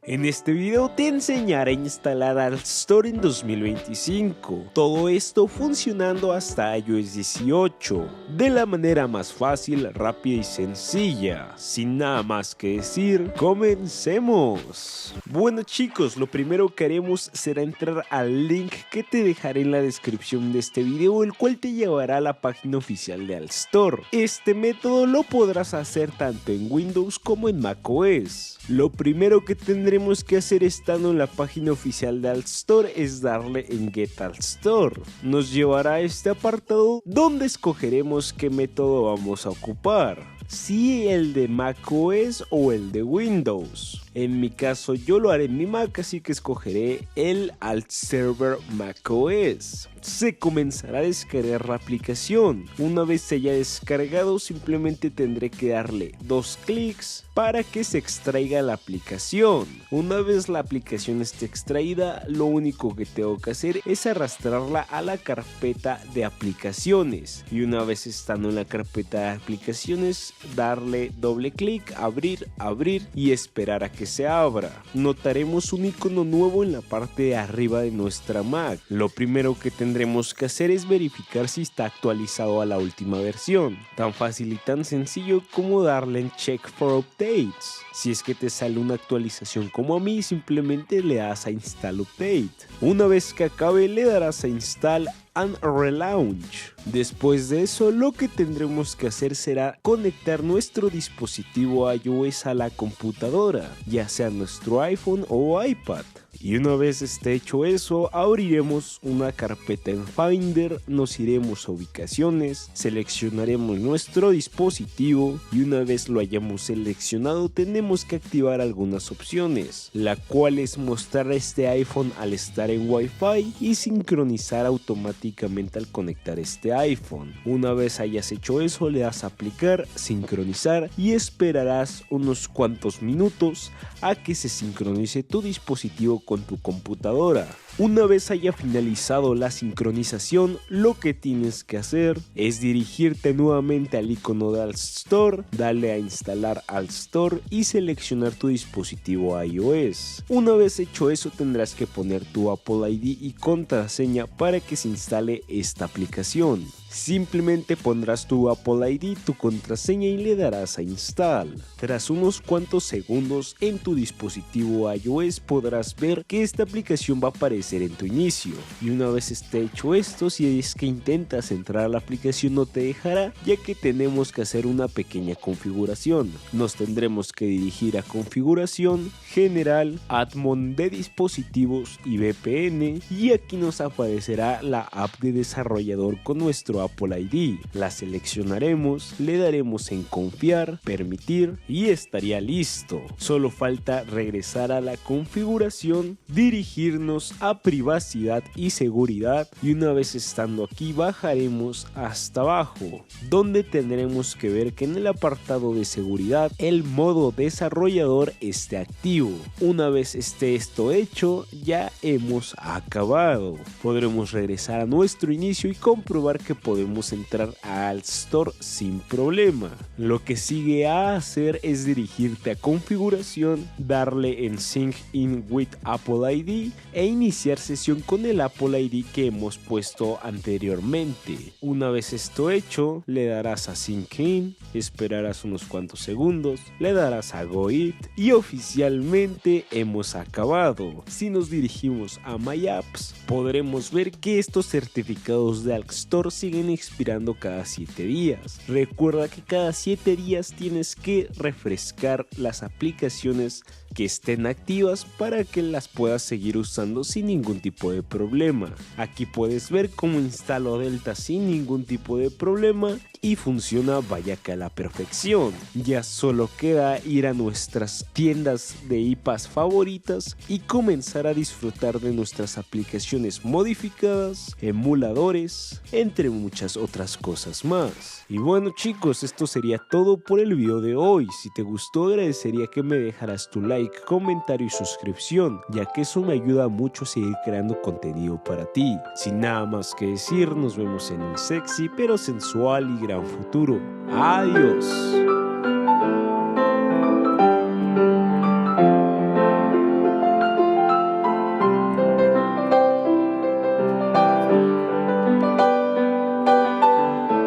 En este video te enseñaré a instalar Altstor en 2025, todo esto funcionando hasta iOS 18, de la manera más fácil, rápida y sencilla. Sin nada más que decir, comencemos. Bueno chicos, lo primero que haremos será entrar al link que te dejaré en la descripción de este video, el cual te llevará a la página oficial de Altstor. Este método lo podrás hacer tanto en Windows como en macOS. Lo primero que tendremos que hacer estando en la página oficial de Altstor es darle en Get Altstor. Nos llevará a este apartado donde escogeremos qué método vamos a ocupar, si el de macOS o el de Windows. En mi caso yo lo haré en mi Mac, así que escogeré el Altserver macOS. Se comenzará a descargar la aplicación. Una vez se haya descargado, simplemente tendré que darle 2 clics para que se extraiga la aplicación. Una vez la aplicación esté extraída, lo único que tengo que hacer es arrastrarla a la carpeta de aplicaciones. Y una vez estando en la carpeta de aplicaciones, darle doble clic, abrir y esperar a que se abra. Notaremos un icono nuevo en la parte de arriba de nuestra Mac. Lo primero que tendremos que hacer es verificar si está actualizado a la última versión. Tan fácil y tan sencillo como darle en Check for Updates. Si es que te sale una actualización como a mí, simplemente le das a Install Update. Una vez que acabe, le darás a Install and Relaunch. Después de eso, lo que tendremos que hacer será conectar nuestro dispositivo iOS a la computadora, ya sea nuestro iPhone o iPad. Y una vez esté hecho eso, abriremos una carpeta en Finder, nos iremos a ubicaciones, seleccionaremos nuestro dispositivo y una vez lo hayamos seleccionado tenemos que activar algunas opciones, la cual es mostrar este iPhone al estar en Wi-Fi y sincronizar automáticamente al conectar este iPhone. Una vez hayas hecho eso, le das a aplicar, sincronizar y esperarás unos cuantos minutos a que se sincronice tu dispositivo con tu computadora. Una vez haya finalizado la sincronización, lo que tienes que hacer es dirigirte nuevamente al icono de Altstor, darle a instalar Altstor y seleccionar tu dispositivo iOS. Una vez hecho eso, tendrás que poner tu Apple ID y contraseña para que se instale esta aplicación. Simplemente pondrás tu Apple ID, tu contraseña y le darás a Install. Tras unos cuantos segundos en tu dispositivo iOS podrás ver que esta aplicación va a aparecer en tu inicio. Y una vez esté hecho esto, si es que intentas entrar a la aplicación no te dejará, ya que tenemos que hacer una pequeña configuración. Nos tendremos que dirigir a configuración, general, admin de dispositivos y VPN, y aquí nos aparecerá la app de desarrollador con nuestro Apple ID. La seleccionaremos, le daremos en confiar, permitir y estaría listo. Solo falta regresar a la configuración, dirigirnos a privacidad y seguridad y una vez estando aquí bajaremos hasta abajo, donde tendremos que ver que en el apartado de seguridad el modo desarrollador esté activo. Una vez esté esto hecho, ya hemos acabado. Podremos regresar a nuestro inicio y comprobar que podemos entrar a Altstor sin problema. Lo que sigue a hacer es dirigirte a configuración, darle en Sync in with Apple ID e iniciar sesión con el Apple ID que hemos puesto anteriormente. Una vez esto hecho, le darás a Sync in, esperarás unos cuantos segundos, le darás a Go It y oficialmente hemos acabado. Si nos dirigimos a My Apps, podremos ver que estos certificados de Altstor siguen expirando cada 7 días. Recuerda que cada 7 días tienes que refrescar las aplicaciones que estén activas para que las puedas seguir usando sin ningún tipo de problema. Aquí puedes ver cómo instalo Delta sin ningún tipo de problema y funciona vaya que a la perfección. Ya solo queda ir a nuestras tiendas de iPads favoritas y comenzar a disfrutar de nuestras aplicaciones modificadas, emuladores, entre muchas otras cosas más. Y bueno chicos, esto sería todo por el video de hoy. Si te gustó, agradecería que me dejaras tu like, comentario y suscripción, ya que eso me ayuda mucho a seguir creando contenido para ti. Sin nada más que decir, nos vemos en un sexy pero sensual y gran futuro. Adiós.